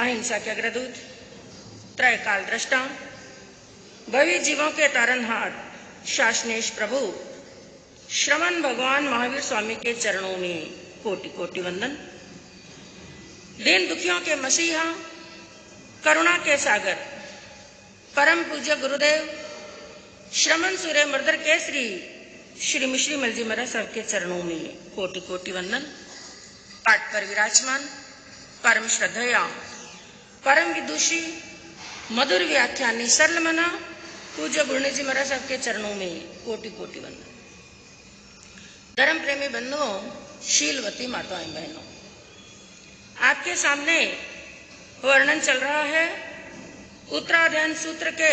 अहिंसा के अग्रदूत, त्रैकाल दृष्टा, भवी जीवों के तारनहार, शासनेश प्रभु, श्रवण भगवान महावीर स्वामी के चरणों में कोटि कोटि वंदन। दीन दुखियों के मसीहा, करुणा के सागर, परम पूज्य गुरुदेव श्रमण सूर्य मर्दर केसरी श्री मिश्री मलजी महाराज साहब के चरणों में कोटि कोटि वंदन। पाठ पर विराजमान परम श्रद्धेया, परम विदुषी, मधुर व्याख्यानी, सरल मना पूज्य गुरुनी जी महाराज साहब के चरणों में कोटि कोटि वंदन। धर्म प्रेमी बंधुओं, शीलवती माताएं बहनों, आपके सामने वर्णन चल रहा है उत्तराध्ययन सूत्र के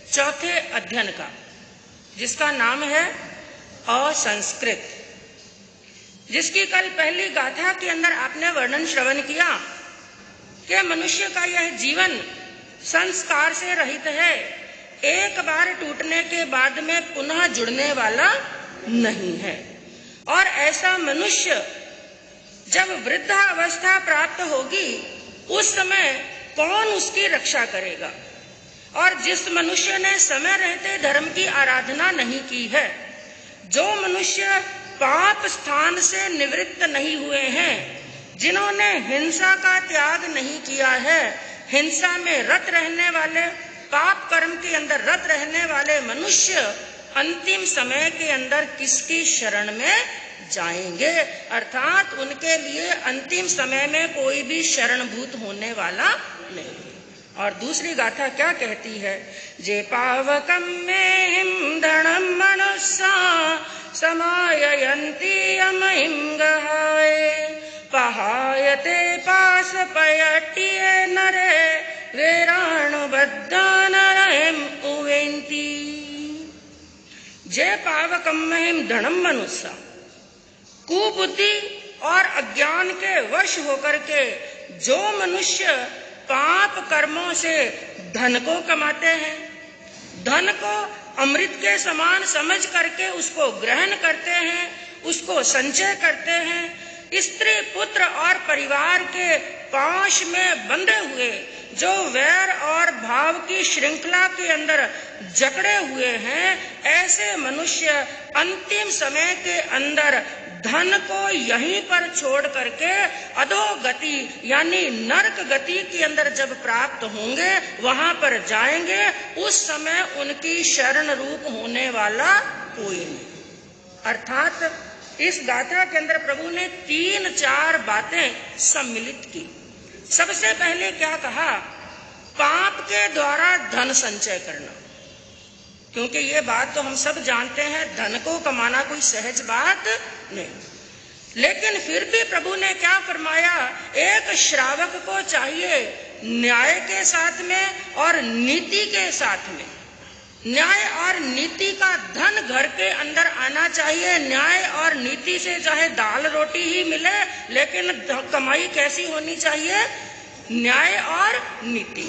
चौथे अध्ययन का, जिसका नाम है असंस्कृत, जिसकी कल पहली गाथा के अंदर आपने वर्णन श्रवण किया कि मनुष्य का यह जीवन संस्कार से रहित है, एक बार टूटने के बाद में पुनः जुड़ने वाला नहीं है। और ऐसा मनुष्य जब वृद्धावस्था प्राप्त होगी उस समय कौन उसकी रक्षा करेगा। और जिस मनुष्य ने समय रहते धर्म की आराधना नहीं की है, जो मनुष्य पाप स्थान से निवृत्त नहीं हुए हैं, जिन्होंने हिंसा का त्याग नहीं किया है, हिंसा में रत रहने वाले, पाप कर्म के अंदर रत रहने वाले मनुष्य अंतिम समय के अंदर किसकी शरण में जाएंगे। अर्थात उनके लिए अंतिम समय में कोई भी शरणभूत होने वाला नहीं। और दूसरी गाथा क्या कहती है? जे पावकम में हिम धनम मनुष्या समाययन्ति अमहिम गहाय पहायते पास पयट्टिये नरे वेराणुबद्धानरहिम उवेन्ति। जे पावकम में हिम धनम मनुष्या, कुबुद्धि और अज्ञान के वश होकर के जो मनुष्य पाप कर्मों से धन को कमाते हैं, धन को अमृत के समान समझ करके उसको ग्रहण करते हैं, उसको संचय करते हैं, स्त्री पुत्र और परिवार के पाश में बंधे हुए जो वैर और भाव की श्रृंखला के अंदर जकड़े हुए हैं, ऐसे मनुष्य अंतिम समय के अंदर धन को यहीं पर छोड़ करके अधोगति यानी नरक गति के अंदर जब प्राप्त होंगे, वहां पर जाएंगे, उस समय उनकी शरण रूप होने वाला कोई नहीं। अर्थात इस गाथा के अंदर प्रभु ने 3-4 बातें सम्मिलित की। सबसे पहले क्या कहा? पाप के द्वारा धन संचय करना, क्योंकि ये बात तो हम सब जानते हैं, धन को कमाना कोई सहज बात नहीं। लेकिन फिर भी प्रभु ने क्या फरमाया? एक श्रावक को चाहिए न्याय के साथ में और नीति के साथ में। न्याय और नीति का धन घर के अंदर आना चाहिए। न्याय और नीति से चाहे दाल रोटी ही मिले, लेकिन कमाई कैसी होनी चाहिए? न्याय और नीति।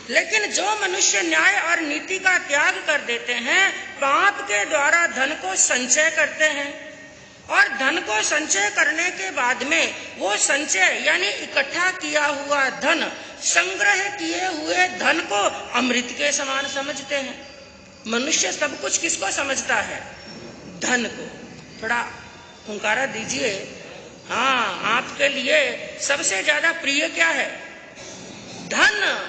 लेकिन जो मनुष्य न्याय और नीति का त्याग कर देते हैं, पाप के द्वारा धन को संचय करते हैं, और धन को संचय करने के बाद में वो संचय यानी इकट्ठा किया हुआ धन, संग्रह किए हुए धन को अमृत के समान समझते हैं। मनुष्य सब कुछ किसको समझता है? धन को। थोड़ा हुंकारा दीजिए। हाँ, आपके लिए सबसे ज्यादा प्रिय क्या है? धन।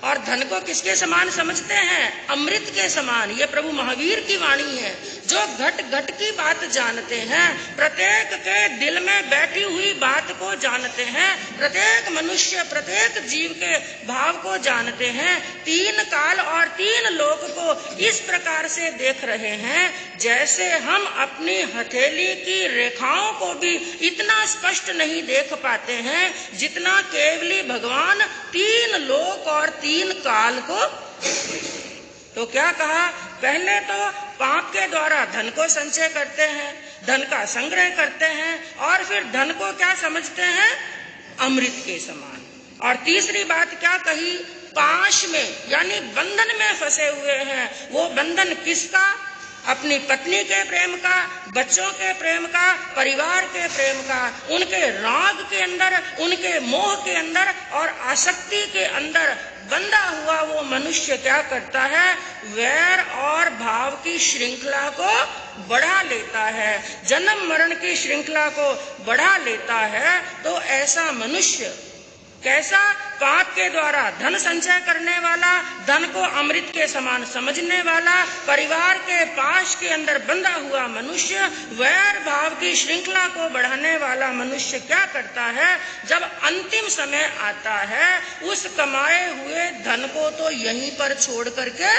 और धन को किसके समान समझते हैं? अमृत के समान। ये प्रभु महावीर की वाणी है, जो घट घट की बात जानते हैं, प्रत्येक के दिल में बैठी हुई बात को जानते हैं, प्रत्येक मनुष्य प्रत्येक जीव के भाव को जानते हैं, 3 काल और 3 लोक को इस प्रकार से देख रहे हैं जैसे हम अपनी हथेली की रेखाओं को भी इतना स्पष्ट नहीं देख पाते हैं, जितना केवली भगवान 3 लोक और 3 काल को। तो क्या कहा? पहले तो पाप के द्वारा धन को संचय करते हैं, धन का संग्रह करते हैं, और फिर धन को क्या समझते हैं? अमृत के समान। और तीसरी बात क्या कही? पाश में यानी बंधन में फंसे हुए हैं। वो बंधन किसका? अपनी पत्नी के प्रेम का, बच्चों के प्रेम का, परिवार के प्रेम का, उनके राग के अंदर, उनके मोह के अंदर और आसक्ति के अंदर बंधा हुआ वो मनुष्य क्या करता है, वैर और भाव की श्रृंखला को बढ़ा लेता है, जन्म मरण की श्रृंखला को बढ़ा लेता है। तो ऐसा मनुष्य कैसा, पाप के द्वारा धन संचय करने वाला, धन को अमृत के समान समझने वाला, परिवार के पाश के अंदर बंधा हुआ मनुष्य, वैर भाव की श्रृंखला को बढ़ाने वाला मनुष्य क्या करता है, जब अंतिम समय आता है उस कमाए हुए धन को तो यहीं पर छोड़ करके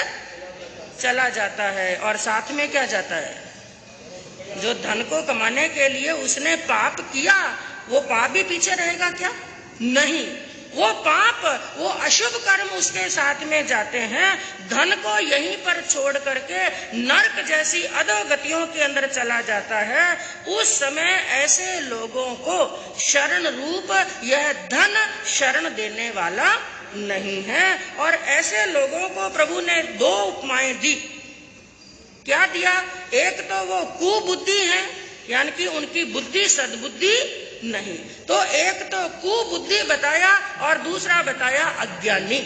चला जाता है। और साथ में क्या जाता है, जो धन को कमाने के लिए उसने पाप किया, वो पाप भी पीछे रहेगा क्या? नहीं, वो पाप, वो अशुभ कर्म उसके साथ में जाते हैं। धन को यहीं पर छोड़ करके नरक जैसी अधोगतियों के अंदर चला जाता है। उस समय ऐसे लोगों को शरण रूप यह धन शरण देने वाला नहीं है। और ऐसे लोगों को प्रभु ने दो उपमाएं दी। क्या दिया? एक तो वो कुबुद्धि है, यानी कि उनकी बुद्धि सद्बुद्धि नहीं, तो एक तो कुबुद्धि बताया और दूसरा बताया अज्ञानी।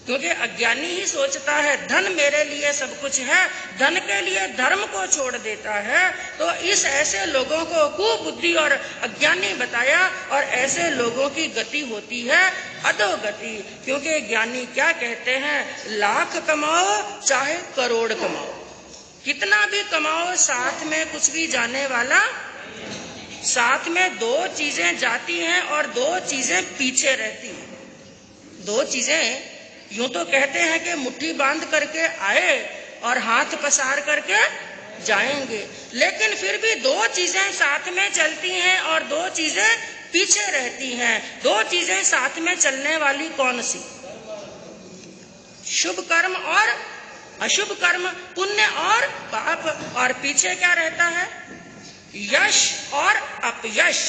क्योंकि अज्ञानी ही सोचता है धन मेरे लिए सब कुछ है, धन के लिए धर्म को छोड़ देता है। तो इस ऐसे लोगों को कुबुद्धि और अज्ञानी बताया, और ऐसे लोगों की गति होती है अधोगति। क्योंकि ज्ञानी क्या कहते हैं, लाख कमाओ चाहे करोड़ कमाओ, कितना भी कमाओ साथ में कुछ भी जाने वाला, साथ में दो चीजें जाती हैं और दो चीजें पीछे रहती हैं। दो चीजें यूं तो कहते हैं कि मुट्ठी बांध करके आए और हाथ पसार करके जाएंगे, लेकिन फिर भी दो चीजें साथ में चलती हैं और दो चीजें पीछे रहती हैं। दो चीजें साथ में चलने वाली कौन सी? शुभ कर्म और अशुभ कर्म, पुण्य और पाप। और पीछे क्या रहता है? यश और अपयश।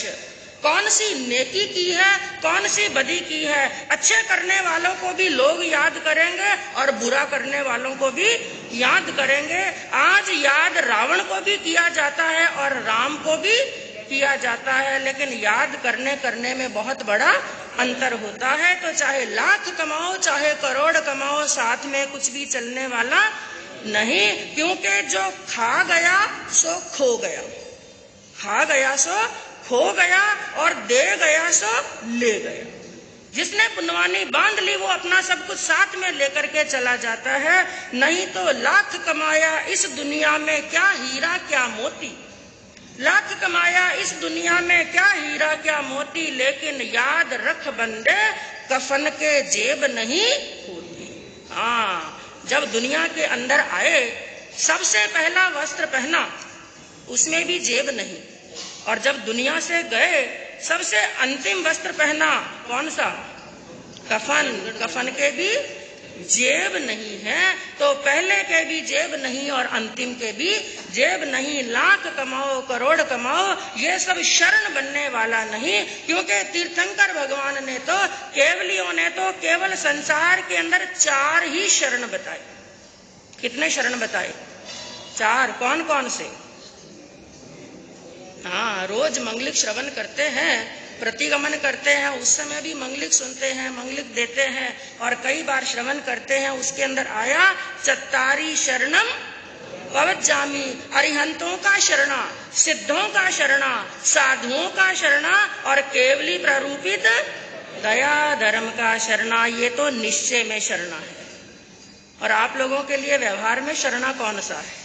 कौन सी नेकी की है, कौन सी बदी की है। अच्छे करने वालों को भी लोग याद करेंगे और बुरा करने वालों को भी याद करेंगे। आज याद रावण को भी किया जाता है और राम को भी किया जाता है, लेकिन याद करने में बहुत बड़ा अंतर होता है। तो चाहे लाख कमाओ चाहे करोड़ कमाओ, साथ में कुछ भी चलने वाला नहीं। क्योंकि जो खा गया सो खो गया, खा गया सो खो गया, और दे गया सो ले गया। जिसने पुनवानी बांध ली वो अपना सब कुछ साथ में लेकर के चला जाता है। नहीं तो लाख कमाया इस दुनिया में क्या हीरा क्या मोती, लाख कमाया इस दुनिया में क्या हीरा क्या मोती, लेकिन याद रख बंदे कफन के जेब नहीं होती। हाँ, जब दुनिया के अंदर आए सबसे पहला वस्त्र पहना, उसमें भी जेब नहीं, और जब दुनिया से गए सबसे अंतिम वस्त्र पहना, कौन सा? कफन। कफन के भी जेब नहीं है। तो पहले के भी जेब नहीं और अंतिम के भी जेब नहीं। लाख कमाओ करोड़ कमाओ, ये सब शरण बनने वाला नहीं। क्योंकि तीर्थंकर भगवान ने तो, केवलियों ने तो केवल संसार के अंदर 4 ही शरण बताए। कितने शरण बताए? 4। कौन कौन से? हाँ, रोज मंगलिक श्रवण करते हैं, प्रतिगमन करते हैं, उस समय भी मंगलिक सुनते हैं, मंगलिक देते हैं, और कई बार श्रवण करते हैं। उसके अंदर आया चत्तारी शरणम पवज्जामि, अरिहंतों का शरणा, सिद्धों का शरणा, साधुओं का शरणा, और केवली प्रारूपित दया धर्म का शरणा। ये तो निश्चय में शरणा है। और आप लोगों के लिए व्यवहार में शरणा कौन सा है?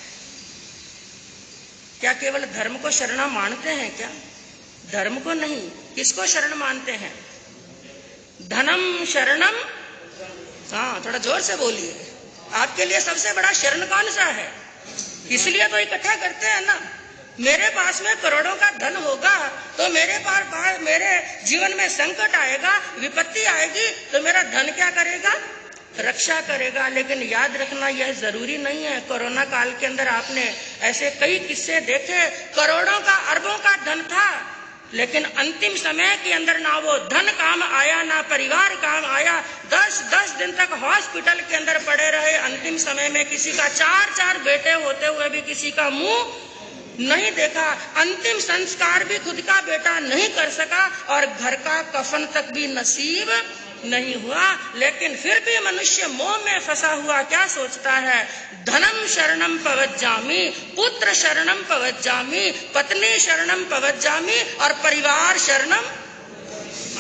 क्या केवल धर्म को शरणा मानते हैं क्या? धर्म को नहीं, किसको शरण मानते हैं? धनम शरणम। हाँ, थोड़ा जोर से बोलिए। आपके लिए सबसे बड़ा शरण कौन सा है? इसलिए तो इकट्ठा करते हैं ना। मेरे पास में करोड़ों का धन होगा तो मेरे जीवन में संकट आएगा, विपत्ति आएगी, तो मेरा धन क्या करेगा? रक्षा करेगा। लेकिन याद रखना यह जरूरी नहीं है। कोरोना काल के अंदर आपने ऐसे कई किस्से देखे, करोड़ों का अरबों का धन था, लेकिन अंतिम समय के अंदर ना वो धन काम आया, ना परिवार काम आया। 10-10 दिन तक हॉस्पिटल के अंदर पड़े रहे। अंतिम समय में किसी का 4-4 बेटे होते हुए भी किसी का मुंह नहीं देखा। अंतिम संस्कार भी खुद का बेटा नहीं कर सका और घर का कफन तक भी नसीब नहीं हुआ। लेकिन फिर भी मनुष्य मोह में फंसा हुआ क्या सोचता है, धनम शरणम पवज्जामि, पुत्र शरणम पवज्जामि, पत्नी शरणम पवज्जामि और परिवार शरणम।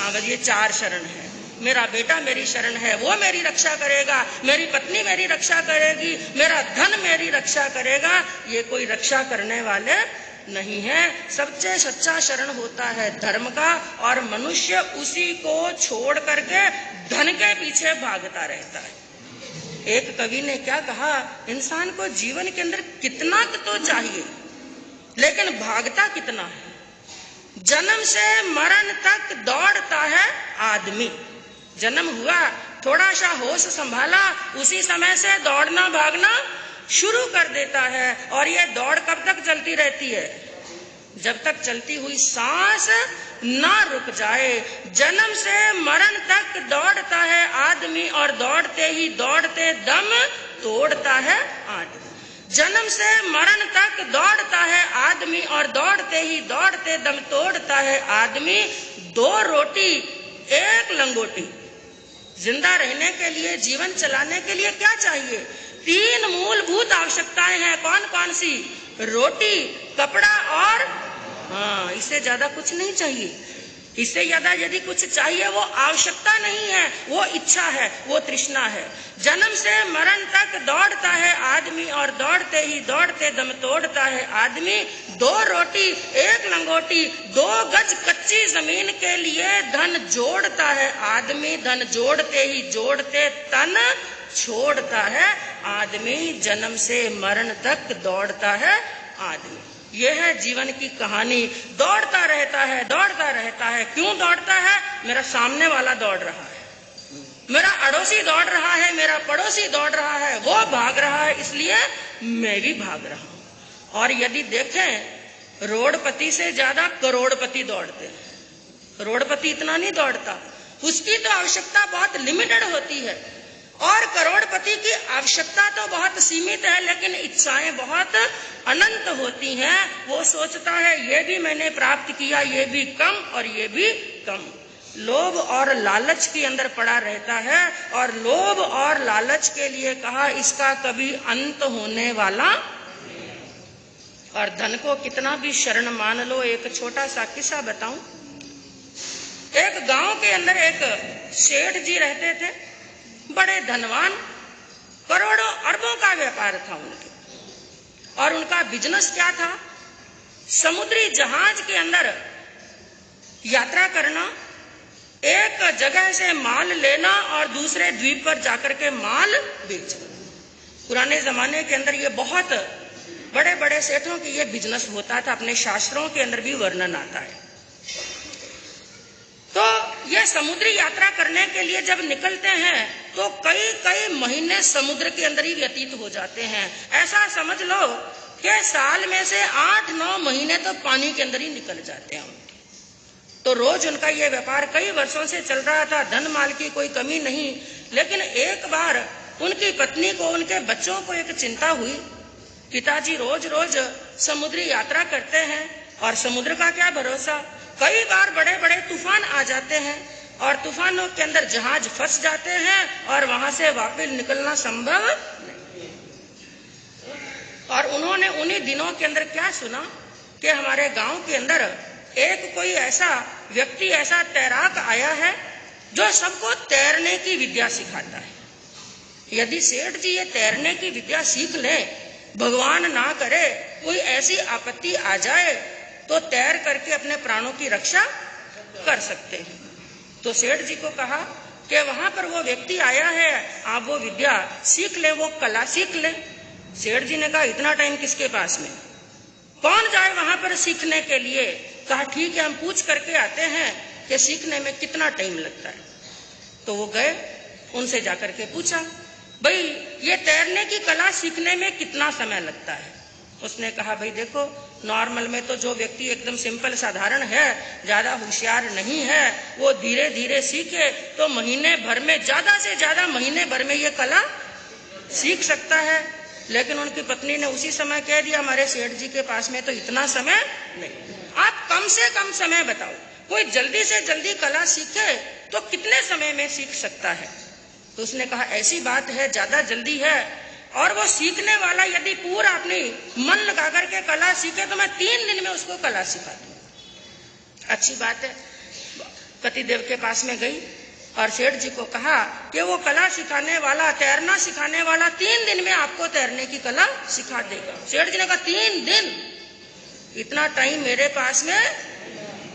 बस ये 4 शरण है। मेरा बेटा मेरी शरण है, वो मेरी रक्षा करेगा, मेरी पत्नी मेरी रक्षा करेगी, मेरा धन मेरी रक्षा करेगा। ये कोई रक्षा करने वाले नहीं है। सबसे सच्चा शरण होता है धर्म का, और मनुष्य उसी को छोड़ करके धन के पीछे भागता रहता है। एक कवि ने क्या कहा, इंसान को जीवन के अंदर कितना तो चाहिए, लेकिन भागता कितना है। जन्म से मरण तक दौड़ता है आदमी। जन्म हुआ, थोड़ा सा होश संभाला, उसी समय से दौड़ना भागना शुरू कर देता है। और ये दौड़ कब तक चलती रहती है, जब तक चलती हुई सांस ना रुक जाए। जन्म से मरण तक दौड़ता है आदमी, और दौड़ते ही दौड़ते दम तोड़ता है आदमी। जन्म से मरण तक दौड़ता है आदमी, और दौड़ते ही दौड़ते दम तोड़ता है आदमी। 2 रोटी 1 लंगोटी। जिंदा रहने के लिए, जीवन चलाने के लिए क्या चाहिए? 3 मूलभूत आवश्यकताएं हैं। कौन कौन सी? रोटी, कपड़ा और इससे ज्यादा कुछ नहीं चाहिए। इससे ज्यादा यदि कुछ चाहिए वो आवश्यकता नहीं है, वो इच्छा है, वो तृष्णा है। जन्म से मरण तक दौड़ता है आदमी, और दौड़ते ही दौड़ते दम तोड़ता है आदमी। 2 रोटी 1 लंगोटी, 2 गज कच्ची जमीन के लिए धन जोड़ता है आदमी। धन जोड़ते ही जोड़ते तन छोड़ता है आदमी। जन्म से मरण तक दौड़ता है आदमी। यह है जीवन की कहानी। दौड़ता रहता है, दौड़ता रहता है। क्यों दौड़ता है? मेरा सामने वाला दौड़ रहा है, मेरा अड़ोसी दौड़ रहा है, मेरा पड़ोसी दौड़ रहा है, वो भाग रहा है, इसलिए मैं भी भाग रहा हूं। और यदि देखें, रोडपति से ज्यादा करोड़पति दौड़ते हैं। रोडपति इतना नहीं दौड़ता, उसकी तो आवश्यकता बहुत लिमिटेड होती है, और करोड़पति की आवश्यकता तो बहुत सीमित है, लेकिन इच्छाएं बहुत अनंत होती हैं। वो सोचता है ये भी मैंने प्राप्त किया, ये भी कम और ये भी कम। लोभ और लालच के अंदर पड़ा रहता है, और लोभ और लालच के लिए कहा इसका कभी अंत होने वाला। और धन को कितना भी शरण मान लो। एक छोटा सा किस्सा बताऊं। एक गांव के अंदर एक सेठ जी रहते थे, बड़े धनवान, करोड़ों अरबों का व्यापार था उनके। और उनका बिजनेस क्या था? समुद्री जहाज के अंदर यात्रा करना, एक जगह से माल लेना और दूसरे द्वीप पर जाकर के माल बेचना। पुराने जमाने के अंदर ये बहुत बड़े बड़े सेठों की ये बिजनेस होता था। अपने शास्त्रों के अंदर भी वर्णन आता है। तो ये समुद्री यात्रा करने के लिए जब निकलते हैं तो कई कई महीने समुद्र के अंदर ही व्यतीत हो जाते हैं। ऐसा समझ लो कि साल में से 8-9 महीने तो पानी के अंदर ही निकल जाते हैं। तो रोज उनका ये व्यापार कई वर्षों से चल रहा था, धन माल की कोई कमी नहीं। लेकिन एक बार उनकी पत्नी को, उनके बच्चों को एक चिंता हुई। पिताजी रोज रोज समुद्री यात्रा करते हैं, और समुद्र का क्या भरोसा, कई बार बड़े बड़े तूफान आ जाते हैं, और तूफानों के अंदर जहाज फंस जाते हैं और वहां से वापस निकलना संभव नहीं। और उन्होंने उन्हीं दिनों के अंदर क्या सुना कि हमारे गांव के अंदर एक कोई ऐसा व्यक्ति, ऐसा तैराक आया है जो सबको तैरने की विद्या सिखाता है। यदि सेठ जी ये तैरने की विद्या सीख लें, भगवान ना करे कोई ऐसी आपत्ति आ जाए, तो तैर करके अपने प्राणों की रक्षा कर सकते हैं। तो सेठ जी को कहा कि वहां पर वो व्यक्ति आया है, आप वो विद्या सीख ले, वो कला सीख ले। सेठ जी ने कहा इतना टाइम किसके पास में, कौन जाए वहां पर सीखने के लिए। कहा ठीक है, हम पूछ करके आते हैं कि सीखने में कितना टाइम लगता है। तो वो गए, उनसे जाकर के पूछा, भाई ये तैरने की कला सीखने में कितना समय लगता है। उसने कहा भाई देखो, नॉर्मल में तो जो व्यक्ति एकदम सिंपल साधारण है, ज्यादा होशियार नहीं है, वो धीरे धीरे सीखे तो महीने भर में, ज्यादा से ज्यादा महीने भर में ये कला सीख सकता है। लेकिन उनकी पत्नी ने उसी समय कह दिया, हमारे सेठ जी के पास में तो इतना समय नहीं, आप कम से कम समय बताओ, कोई जल्दी से जल्दी कला सीखे तो कितने समय में सीख सकता है। तो उसने कहा ऐसी बात है, ज्यादा जल्दी है, और वो सीखने वाला यदि पूरा अपनी मन लगा करके कला सीखे तो मैं 3 दिन में उसको कला सिखा दूं। अच्छी बात है। पतिदेव के पास में गई और सेठ जी को कहा कि वो कला सिखाने वाला, तैरना सिखाने वाला 3 दिन में आपको तैरने की कला सिखा देगा। सेठ जी ने कहा 3 दिन, इतना टाइम मेरे पास में,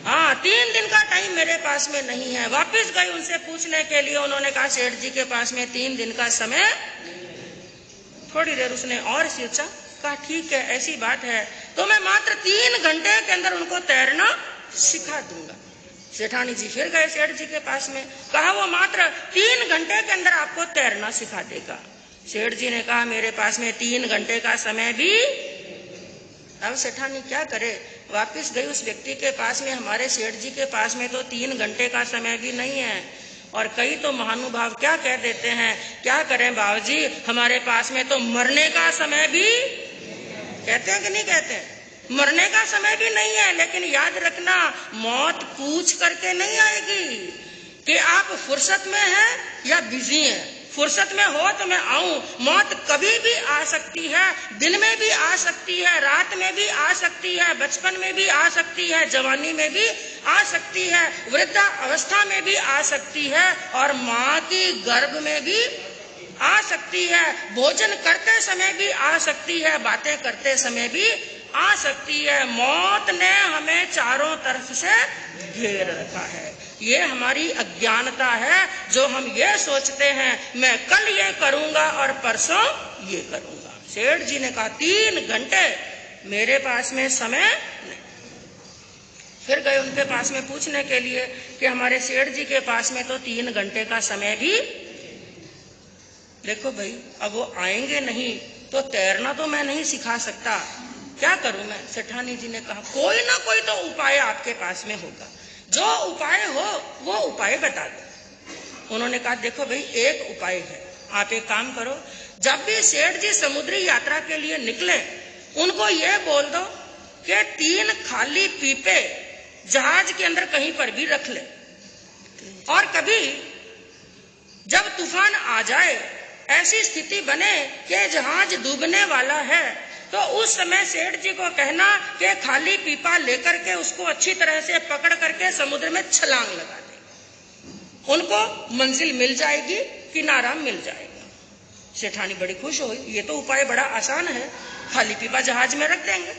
हाँ 3 दिन का टाइम मेरे पास में नहीं है। वापिस गई उनसे पूछने के लिए, उन्होंने कहा सेठ जी के पास में 3 दिन का समय। थोड़ी देर उसने और सोचा, कहा ठीक है ऐसी बात है तो मैं मात्र 3 घंटे के अंदर उनको तैरना सिखा दूंगा। सेठानी जी फिर गए सेठ जी के पास में, कहा वो मात्र 3 घंटे के अंदर आपको तैरना सिखा देगा। सेठ जी ने कहा मेरे पास में 3 घंटे का समय भी। अब सेठानी क्या करे, वापिस गई उस व्यक्ति के पास में, हमारे सेठ जी के पास में तो 3 घंटे का समय भी नहीं है। और कई तो महानुभाव क्या कह देते हैं, क्या करें बाबूजी, हमारे पास में तो मरने का समय भी, कहते हैं कि नहीं कहते हैं, मरने का समय भी नहीं है। लेकिन याद रखना, मौत पूछ करके नहीं आएगी कि आप फुर्सत में हैं या बिजी हैं। फुर्सत में हो तो मैं आऊं, मौत कभी भी आ सकती है, दिन में भी आ सकती है, रात में भी आ सकती है, बचपन में भी आ सकती है, जवानी में भी आ सकती है, वृद्धा अवस्था में भी आ सकती है, और माँ की गर्भ में भी आ सकती है, भोजन करते समय भी आ सकती है, बातें करते समय भी आ सकती है। मौत ने हमें चारों तरफ से घेर रखा है। ये हमारी अज्ञानता है, जो हम ये सोचते हैं मैं कल ये करूंगा और परसों ये करूंगा। सेठ जी ने कहा 3 घंटे मेरे पास में समय नहीं। फिर गए उनके पास में पूछने के लिए कि हमारे सेठ जी के पास में तो 3 घंटे का समय भी। देखो भाई, अब वो आएंगे नहीं तो तैरना तो मैं नहीं सिखा सकता, क्या करूं मैं। सेठानी जी ने कहा कोई ना कोई तो उपाय आपके पास में होगा, जो उपाय हो वो उपाय बता दो। उन्होंने कहा देखो भाई एक उपाय है, आप एक काम करो, जब भी सेठ जी समुद्री यात्रा के लिए निकले उनको ये बोल दो कि 3 खाली पीपे जहाज के अंदर कहीं पर भी रख ले, और कभी जब तूफान आ जाए, ऐसी स्थिति बने कि जहाज डूबने वाला है, तो उस समय सेठ जी को कहना कि खाली पीपा लेकर के उसको अच्छी तरह से पकड़ करके समुद्र में छलांग लगा दे, उनको मंजिल मिल जाएगी, किनारा मिल जाएगा। सेठानी बड़ी खुश हुई, ये तो उपाय बड़ा आसान है, खाली पीपा जहाज में रख देंगे।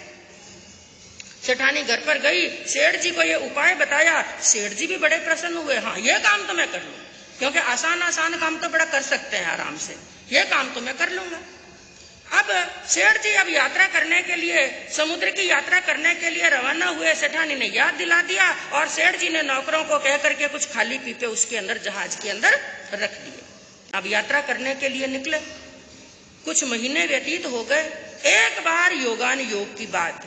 सेठानी घर पर गई, सेठ जी को ये उपाय बताया, सेठ जी भी बड़े प्रसन्न हुए, हाँ ये काम तो मैं कर लूं, क्योंकि आसान आसान काम तो बड़ा कर सकते हैं आराम से, ये काम तो मैं कर लूंगा। अब सेठ जी अब यात्रा करने के लिए, समुद्र की यात्रा करने के लिए रवाना हुए। सेठानी ने याद दिला दिया और सेठ जी ने नौकरों को कह करके कुछ खाली पीपे उसके अंदर, जहाज के अंदर रख दिए। अब यात्रा करने के लिए निकले, कुछ महीने व्यतीत हो गए। एक बार योगान योग की बात,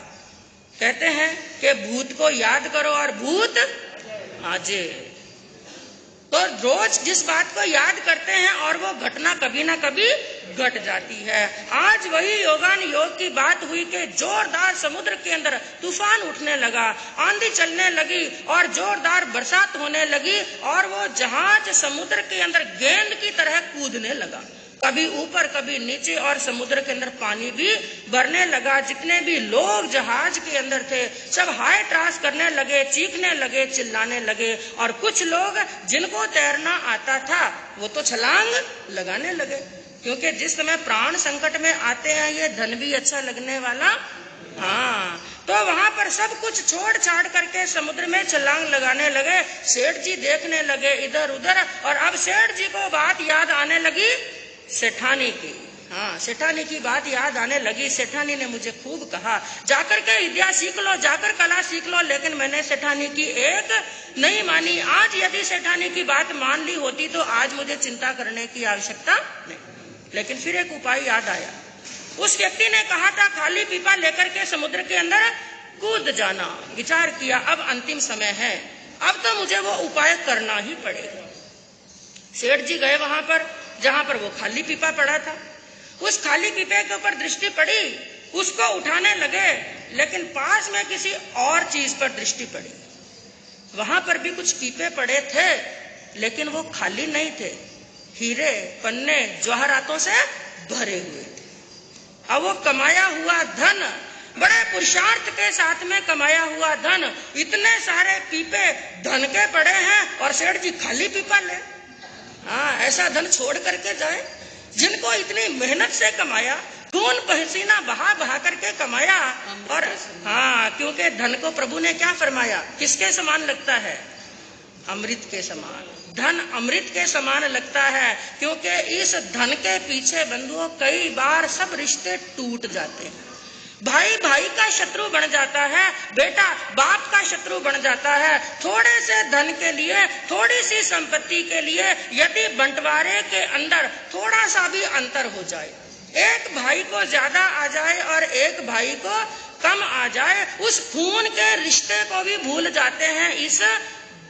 कहते हैं कि भूत को याद करो और भूत आजे। तो रोज जिस बात को याद करते हैं और वो घटना कभी ना कभी घट जाती है। आज वही योगान योग की बात हुई कि जोरदार समुद्र के अंदर तूफान उठने लगा, आंधी चलने लगी और जोरदार बरसात होने लगी, और वो जहाज समुद्र के अंदर गेंद की तरह कूदने लगा, कभी ऊपर कभी नीचे, और समुद्र के अंदर पानी भी भरने लगा। जितने भी लोग जहाज के अंदर थे सब हाय त्रास करने लगे, चीखने लगे, चिल्लाने लगे, और कुछ लोग जिनको तैरना आता था वो तो छलांग लगाने लगे, क्योंकि जिस समय प्राण संकट में आते हैं ये धन भी अच्छा लगने वाला, हाँ, तो वहां पर सब कुछ छोड़ छाड़ करके समुद्र में छलांग लगाने लगे। सेठ जी देखने लगे इधर उधर, और अब सेठ जी को बात याद आने लगी सेठानी की, हाँ सेठानी की बात याद आने लगी। सेठानी ने मुझे खूब कहा जाकर के विद्या सीख लो, जाकर कला सीख लो, लेकिन मैंने सेठानी की एक नहीं मानी। आज यदि सेठानी की बात मान ली होती तो आज मुझे चिंता करने की आवश्यकता नहीं। लेकिन फिर एक उपाय याद आया। उस व्यक्ति ने कहा था खाली पीपा लेकर के समुद्र के अंदर कूद जाना। विचार किया अब अंतिम समय है, अब तो मुझे वो उपाय करना ही पड़ेगा। सेठ जी गए वहां पर जहां पर वो खाली पीपा पड़ा था। उस खाली पीपे के ऊपर दृष्टि पड़ी, उसको उठाने लगे, लेकिन पास में किसी और चीज पर दृष्टि पड़ी। वहां पर भी कुछ पीपे पड़े थे, लेकिन वो खाली नहीं थे, हीरे पन्ने जवाहरातों से भरे हुए थे। अब वो कमाया हुआ धन, बड़े पुरुषार्थ के साथ में कमाया हुआ धन, इतने सारे पीपे धन के पड़े हैं और सेठ जी खाली पीपा ले। हाँ, ऐसा धन छोड़ करके जाए जिनको इतनी मेहनत से कमाया, खून पसीना बहा बहा करके कमाया। और हाँ, क्योंकि धन को प्रभु ने क्या फरमाया, किसके समान लगता है? अमृत के समान। धन अमृत के समान लगता है, क्योंकि इस धन के पीछे बंधुओं कई बार सब रिश्ते टूट जाते हैं। भाई भाई का शत्रु बन जाता है, बेटा बाप का शत्रु बन जाता है। थोड़े से धन के लिए, थोड़ी सी संपत्ति के लिए यदि बंटवारे के अंदर थोड़ा सा भी अंतर हो जाए, एक भाई को ज्यादा आ जाए और एक भाई को कम आ जाए, उस खून के रिश्ते को भी भूल जाते हैं इस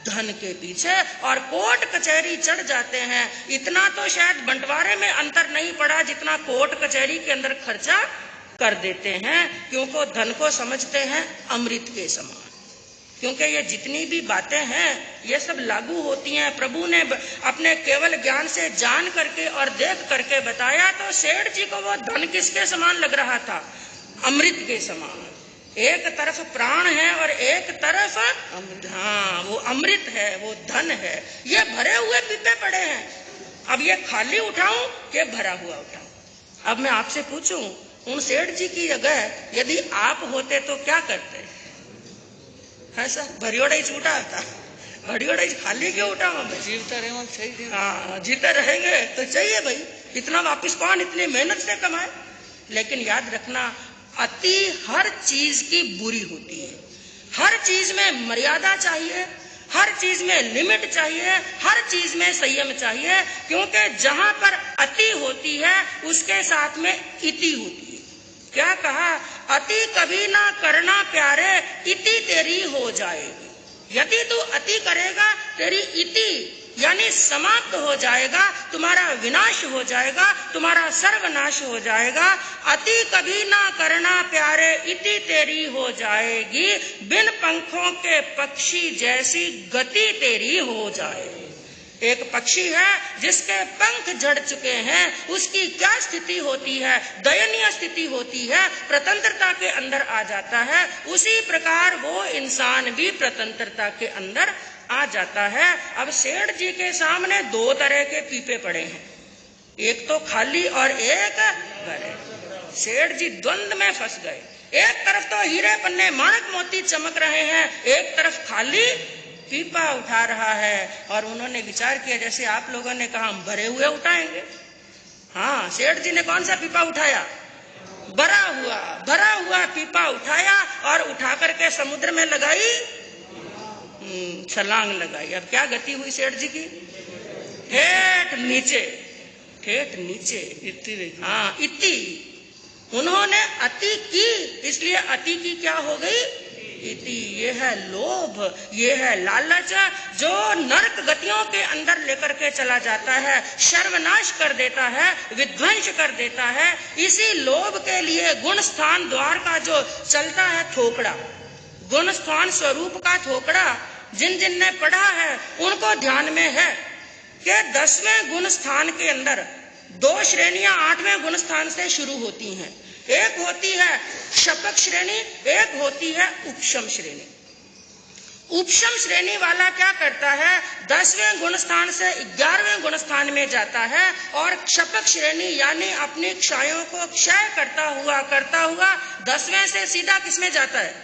धन के पीछे और कोर्ट कचहरी चढ़ जाते हैं। इतना तो शायद बंटवारे में अंतर नहीं पड़ा जितना कोर्ट कचहरी के अंदर खर्चा कर देते हैं, क्योंकि धन को समझते हैं अमृत के समान। क्योंकि ये जितनी भी बातें हैं ये सब लागू होती हैं। प्रभु ने अपने केवल ज्ञान से जान करके और देख करके बताया, तो सेठ जी को वो धन किसके समान लग रहा था? अमृत के समान। एक तरफ प्राण है और एक तरफ हाँ वो अमृत है, वो धन है। ये भरे हुए पीपे पड़े हैं, अब ये खाली उठाऊं कि भरा हुआ उठाऊं? अब मैं आपसे पूछूं, उन सेठ जी की जगह यदि आप होते तो क्या करते? ऐसा भरियोड़ा ही छूटा था, भरियोड़ा ही खाली क्यों उठाऊं? जीवता रहे सही। हाँ, जीते रहेंगे तो चाहिए भाई, इतना वापिस कौन इतनी मेहनत से कमाए। लेकिन याद रखना, अति हर चीज की बुरी होती है। हर चीज में मर्यादा चाहिए, हर चीज में लिमिट चाहिए, हर चीज में संयम चाहिए, क्योंकि जहां पर अति होती है उसके साथ में इति होती है। क्या कहा? अति कभी ना करना प्यारे, इति तेरी हो जाएगी। यदि तू अति करेगा तेरी इति यानी समाप्त हो जाएगा, तुम्हारा विनाश हो जाएगा, तुम्हारा सर्वनाश हो जाएगा। अति कभी ना करना प्यारे, इति तेरी हो जाएगी। बिन पंखों के पक्षी जैसी गति तेरी हो जाएगी। एक पक्षी है जिसके पंख झड़ चुके हैं, उसकी क्या स्थिति होती है? दयनीय स्थिति होती है, प्रतंत्रता के अंदर आ जाता है। उसी प्रकार वो इंसान भी प्रतंत्रता के अंदर आ जाता है। अब सेठ जी के सामने दो तरह के पीपे पड़े हैं, एक तो खाली और एक भरे। सेठ जी द्वंद में फंस गए। एक तरफ तो हीरे पन्ने माणक मोती चमक रहे हैं, एक तरफ खाली पीपा उठा रहा है। और उन्होंने विचार किया, जैसे आप लोगों ने कहा हम भरे हुए उठाएंगे। हाँ, सेठ जी ने कौन सा पीपा उठाया? भरा हुआ पीपा उठाया और उठा करके समुद्र में लगाई, छलांग लगाई। अब क्या गति हुई सेठ जी की? ठेठ नीचे, ठेठ नीचे इति रही। हाँ, इति। उन्होंने अति की, इसलिए अति की क्या हो गई? इति। ये है लोभ, ये है लालच, जो नरक गतियों के अंदर लेकर के चला जाता है, सर्वनाश कर देता है, विध्वंस कर देता है। इसी लोभ के लिए गुण स्थान द्वार का जो चलता है थोकड़ा, गुण स्थान स्वरूप का थोकड़ा, जिन जिन ने पढ़ा है उनको ध्यान में है कि 10वें गुण स्थान के अंदर दो श्रेणियां 8वें गुण स्थान से शुरू होती हैं। एक होती है शपक श्रेणी, एक होती है उपशम श्रेणी। उपशम श्रेणी वाला क्या करता है? 10वें गुण स्थान से 11वें गुण स्थान में जाता है और शपक श्रेणी यानी अपनी क्षयों को क्षय करता हुआ 10वें से सीधा किसमें जाता है?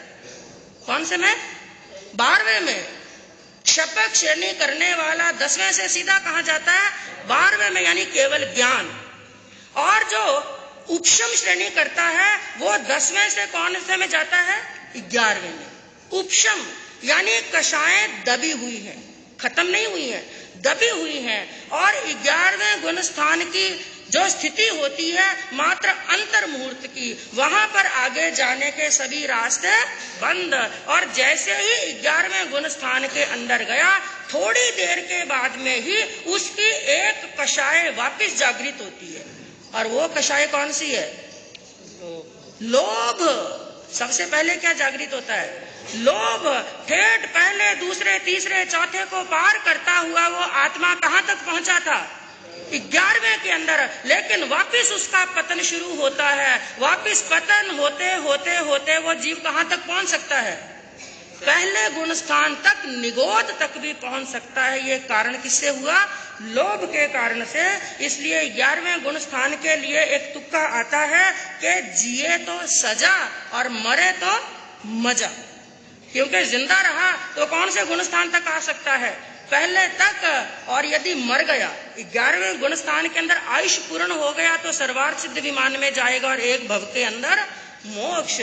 कौन से में? 12वें में। शपक श्रेणी करने वाला 10वें से सीधा कहां जाता है? 12वें में, यानी केवल ज्ञान। और जो उपशम श्रेणी करता है वो 10वें से कौन से में जाता है? 11वें में। उपशम यानी कषाएं दबी हुई है, खत्म नहीं हुई है, दबी हुई है। और 11वें गुण स्थान की जो स्थिति होती है मात्र अंतर मुहूर्त की, वहां पर आगे जाने के सभी रास्ते बंद। और जैसे ही 11वें गुण स्थान के अंदर गया, थोड़ी देर के बाद में ही उसकी एक कषाय वापिस जागृत होती है। और वो कषाय कौन सी है? लोभ। सबसे पहले क्या जागृत होता है? लोभ। ठेठ पहले, दूसरे, तीसरे, चौथे को पार करता हुआ वो आत्मा कहाँ तक पहुंचा था? 11वें के अंदर। लेकिन वापिस उसका पतन शुरू होता है। वापिस पतन होते होते होते वो जीव कहाँ तक पहुंच सकता है? पहले गुण स्थान तक, निगोद तक भी पहुंच सकता है। ये कारण किससे हुआ? लोभ के कारण से। इसलिए 11वें गुण स्थान के लिए एक तुक्का आता है कि जिए तो सजा और मरे तो मजा। क्योंकि जिंदा रहा तो कौन से गुण स्थान तक आ सकता है? पहले तक। और यदि मर गया, 11वें गुण स्थान के अंदर आयुष पूर्ण हो गया तो सर्वार्थ सिद्ध विमान में जाएगा और एक भव के अंदर मोक्ष।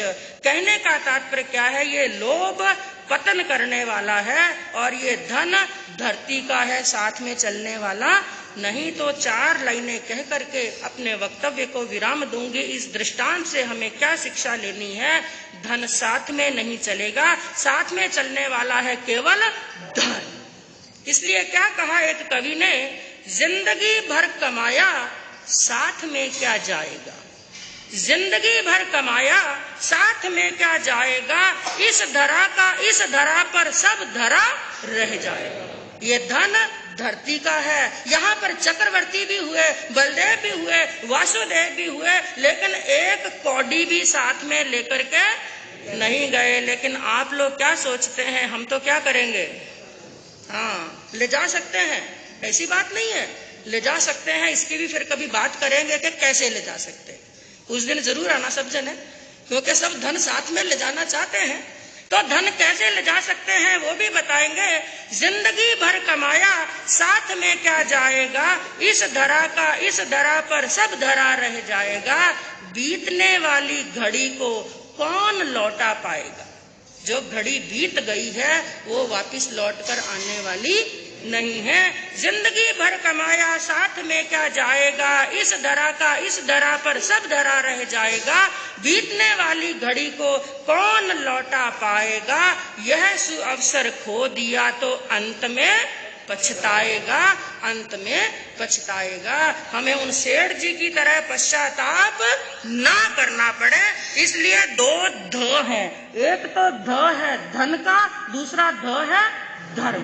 कहने का तात्पर्य क्या है? ये लोभ पतन करने वाला है और ये धन धरती का है, साथ में चलने वाला नहीं। तो 4 लाइनें कह करके अपने वक्तव्य को विराम दूंगी। इस दृष्टांत से हमें क्या शिक्षा लेनी है? धन साथ में नहीं चलेगा, साथ में चलने वाला है केवल धन। इसलिए क्या कहा एक कवि ने? जिंदगी भर कमाया, साथ में क्या जाएगा? जिंदगी भर कमाया, साथ में क्या जाएगा? इस धरा का, इस धरा पर सब धरा रह जाएगा। ये धन धरती का है। यहाँ पर चक्रवर्ती भी हुए, बलदेव भी हुए, वासुदेव भी हुए, लेकिन एक कौड़ी भी साथ में लेकर के नहीं गए। लेकिन आप लोग क्या सोचते हैं? हम तो क्या करेंगे? हाँ, ले जा सकते हैं, ऐसी बात नहीं है, ले जा सकते हैं। इसकी भी फिर कभी बात करेंगे कि कैसे ले जा सकते हैं। उस दिन जरूर आना सब जने, क्योंकि सब धन साथ में ले जाना चाहते हैं। तो धन कैसे ले जा सकते हैं वो भी बताएंगे। जिंदगी भर कमाया, साथ में क्या जाएगा? इस धरा का, इस धरा पर सब धरा रह जाएगा। बीतने वाली घड़ी को कौन लौटा पाएगा? जो घड़ी बीत गई है वो वापिस लौटकर आने वाली नहीं है। जिंदगी भर कमाया, साथ में क्या जाएगा? इस धरा का, इस धरा पर सब धरा रह जाएगा। बीतने वाली घड़ी को कौन लौटा पाएगा? यह अवसर खो दिया तो अंत में पछताएगा, अंत में पछताएगा। हमें उन सेठ जी की तरह पश्चाताप ना करना पड़े। इसलिए 2 ध है। एक तो ध है धन का, दूसरा ध है धर्म।